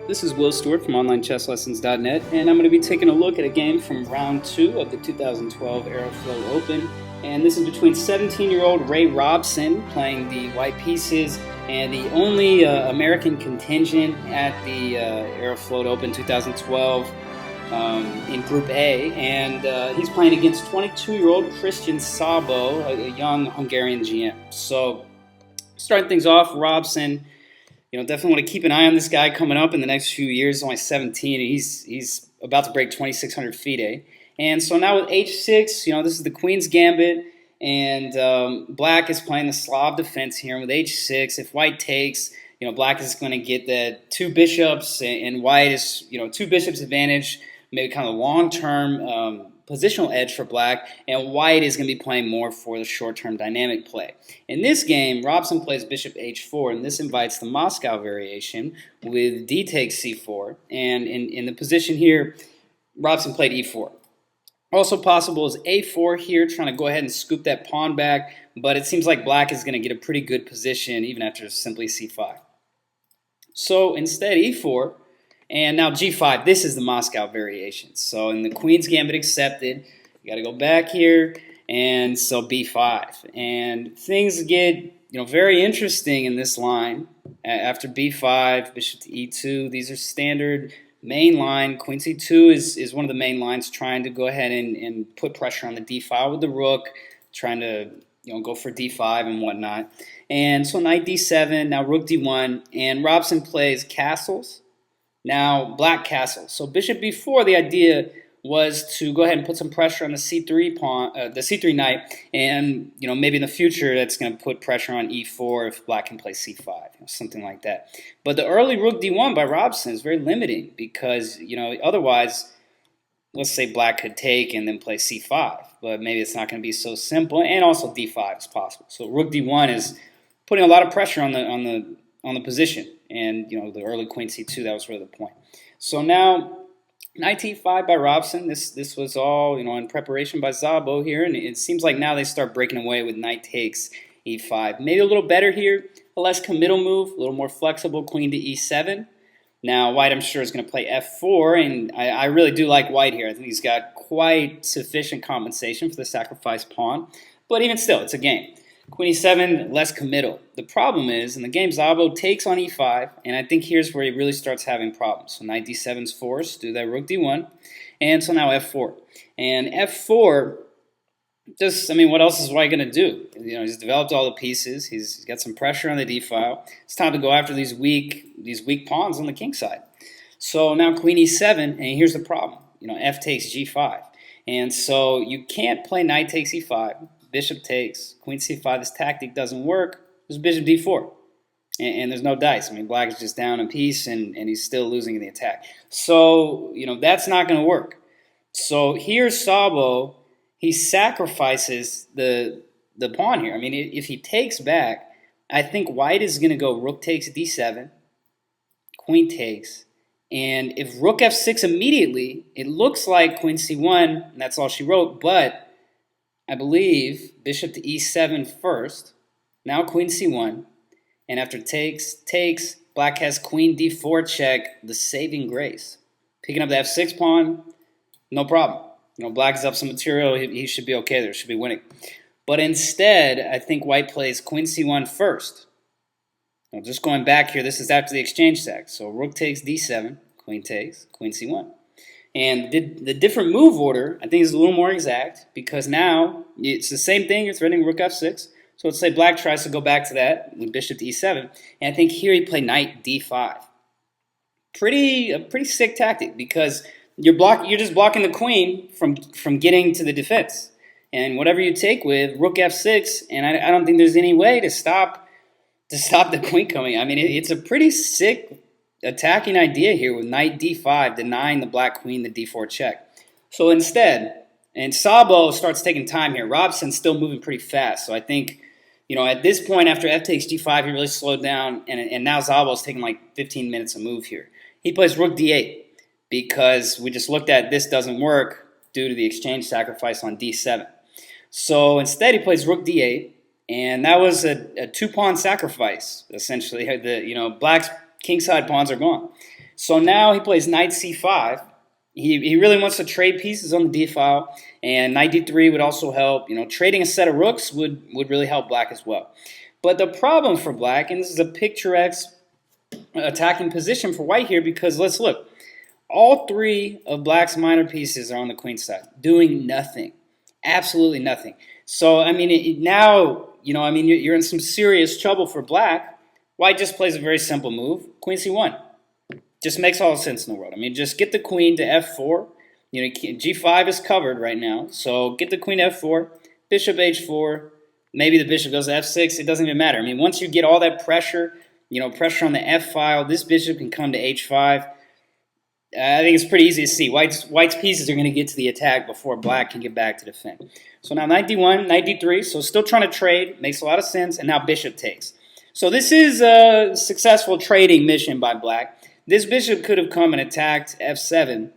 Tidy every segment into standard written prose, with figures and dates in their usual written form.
This is Will Stewart from OnlineChessLessons.net, and I'm going to be taking a look at a game from round 2 of the 2012 Aeroflot Open. And this is between 17-year-old Ray Robson, playing the white pieces, and the only American contingent at the Aeroflot Open 2012 in Group A. And he's playing against 22-year-old Krisztian Szabo, a young Hungarian GM. So, starting things off, Robson, definitely want to keep an eye on this guy coming up in the next few years. He's only 17, and he's about to break 2,600 FIDE. And so now with H6, this is the Queen's Gambit, and Black is playing the Slav Defense here. And with H6, if White takes, Black is going to get the 2 bishops, and White is, 2 bishops advantage, maybe kind of long-term positional edge for Black, and White is going to be playing more for the short-term dynamic play. In this game, Robson plays bishop h4, and this invites the Moscow variation with d takes c4, and in the position here, Robson played e4. Also possible is a4 here, trying to go ahead and scoop that pawn back, but it seems like Black is going to get a pretty good position even after simply c5. So instead, e4, and now g5, this is the Moscow variation. So in the Queen's Gambit accepted, you got to go back here, and so b5. And things get very interesting in this line. After b5, bishop to e2, these are standard main line. Queen c2 is one of the main lines, trying to go ahead and put pressure on the d file with the rook, trying to go for d5 and whatnot. And so knight d7, now rook d1, and Robson plays castles. Now, Black castle. So bishop b4, the idea was to go ahead and put some pressure on the c3 pawn, the c3 knight, and maybe in the future that's going to put pressure on e4 if Black can play c5, something like that. But the early rook d1 by Robson is very limiting because otherwise, let's say Black could take and then play c5, but maybe it's not going to be so simple. And also d5 is possible. So rook d1 is putting a lot of pressure on the position. And the early queen c2, that was really the point. So now knight e5 by Robson. This was all in preparation by Szabo here, and it seems like now they start breaking away with knight takes e5. Maybe a little better here, a less committal move, a little more flexible, queen to e7. Now White, I'm sure, is going to play f4, and I really do like White here. I think he's got quite sufficient compensation for the sacrificed pawn, but even still, it's a game. Queen e7, less committal. The problem is, in the game, Szabo takes on e5, and I think here's where he really starts having problems. So knight d7 is forced, do that rook d1, and so now f4. And f4, what else is White going to do? He's developed all the pieces, he's got some pressure on the d file. It's time to go after these weak pawns on the king side. So now queen e7, and here's the problem. F takes g5. And so you can't play knight takes e5. Bishop takes, queen c5, this tactic doesn't work, there's bishop d4. And there's no dice. Black is just down a piece, and he's still losing in the attack. So, that's not going to work. So here's Szabo, he sacrifices the pawn here. If he takes back, I think White is going to go rook takes d7, queen takes, and if rook f6 immediately, it looks like queen c1, and that's all she wrote, but I believe bishop to e7 first, now queen c1, and after takes, Black has queen d4 check, the saving grace. Picking up the f6 pawn, no problem. Black is up some material, he should be okay there, should be winning. But instead, I think White plays queen c1 first. Now just going back here, this is after the exchange sack. So rook takes d7, queen takes, queen c1. And the different move order, I think, is a little more exact because now it's the same thing. You're threatening rook f6. So let's say Black tries to go back to that with bishop to e7. And I think here he played knight d5. A pretty sick tactic because you're just blocking the queen from getting to the defense. And whatever you take with rook f6, and I don't think there's any way to stop the queen coming. It's a pretty sick attacking idea here with knight d5, denying the Black queen the d4 check. So instead, and Szabo starts taking time here. Robson's still moving pretty fast. So I think, at this point after f takes g5, he really slowed down, and now Szabo's taking like 15 minutes to move here. He plays rook d8 because we just looked at this doesn't work due to the exchange sacrifice on d7. So instead he plays rook d8, and that was a two-pawn sacrifice, essentially. Black's kingside pawns are gone. So now he plays knight c5. He really wants to trade pieces on the d file, and knight d3 would also help. Trading a set of rooks would really help black as well. But the problem for black, and this is a picturesque attacking position for white here, because let's look. All three of black's minor pieces are on the queen side, doing nothing, absolutely nothing. So I mean, now you're in some serious trouble for black. White just plays a very simple move, queen c1. Just makes all the sense in the world. I mean, just get the queen to f4. G5 is covered right now, so get the queen to f4, bishop h4. Maybe the bishop goes to f6. It doesn't even matter. I mean, once you get all that pressure, pressure on the f file, this bishop can come to h5. I think it's pretty easy to see. White's pieces are going to get to the attack before black can get back to defend. So now knight d1, knight d3. So still trying to trade. Makes a lot of sense. And now bishop takes. So this is a successful trading mission by black. This bishop could have come and attacked f7.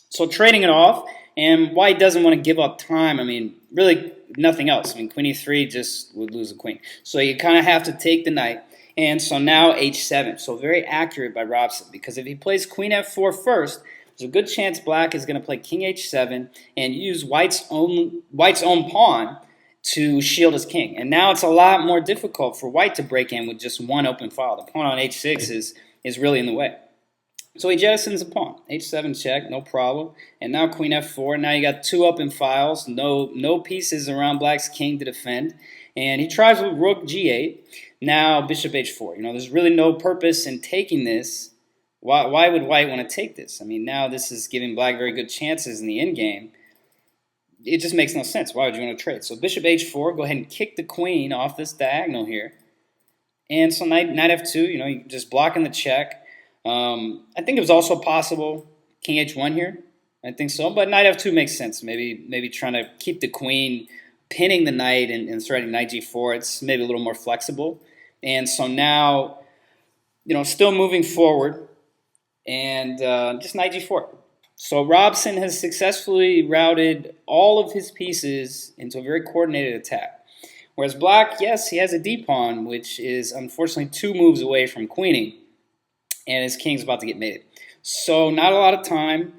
So trading it off. And white doesn't want to give up time. I mean, really nothing else. I mean, queen e3 just would lose the queen. So you kind of have to take the knight. And so now h7. So very accurate by Robson, because if he plays queen f4 first, there's a good chance black is going to play king h7 and use white's own pawn to shield his king. And now it's a lot more difficult for white to break in with just one open file. The pawn on h6 is really in the way. So he jettisons a pawn. h7 check, no problem. And now queen f4. Now you got two open files, no pieces around black's king to defend. And he tries with rook g8. Now bishop h4. There's really no purpose in taking this. Why would white want to take this? I mean, now this is giving black very good chances in the endgame. It just makes no sense. Why would you want to trade? So bishop h4, go ahead and kick the queen off this diagonal here. And so knight f2, you're just blocking the check. I think it was also possible king h1 here. I think so. But knight f2 makes sense. Maybe trying to keep the queen, pinning the knight and threading knight g4. It's maybe a little more flexible. And so now, still moving forward, and just knight g4. So Robson has successfully routed all of his pieces into a very coordinated attack. Whereas black, yes, he has a d-pawn, which is unfortunately 2 moves away from queening, and his king's about to get mated. So not a lot of time.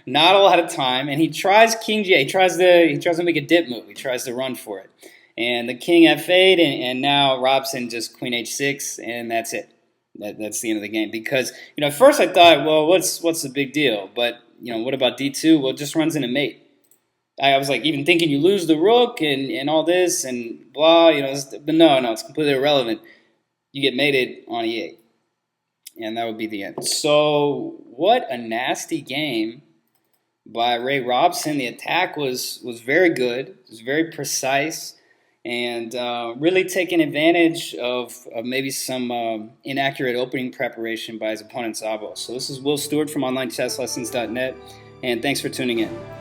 Not a lot of time, and he tries king g8. He tries to make a dip move. He tries to run for it. And the king f8, and now Robson just queen h6, and that's it. That's the end of the game. Because at first I thought, well, what's the big deal? But what about d2? Well, it just runs into mate. I was like even thinking you lose the rook and all this and blah. But no, it's completely irrelevant. You get mated on e8, and that would be the end. So what a nasty game by Ray Robson. The attack was very good. It was very precise. And really taking advantage of maybe some inaccurate opening preparation by his opponent Szabo. So this is Will Stewart from OnlineChessLessons.net, and thanks for tuning in.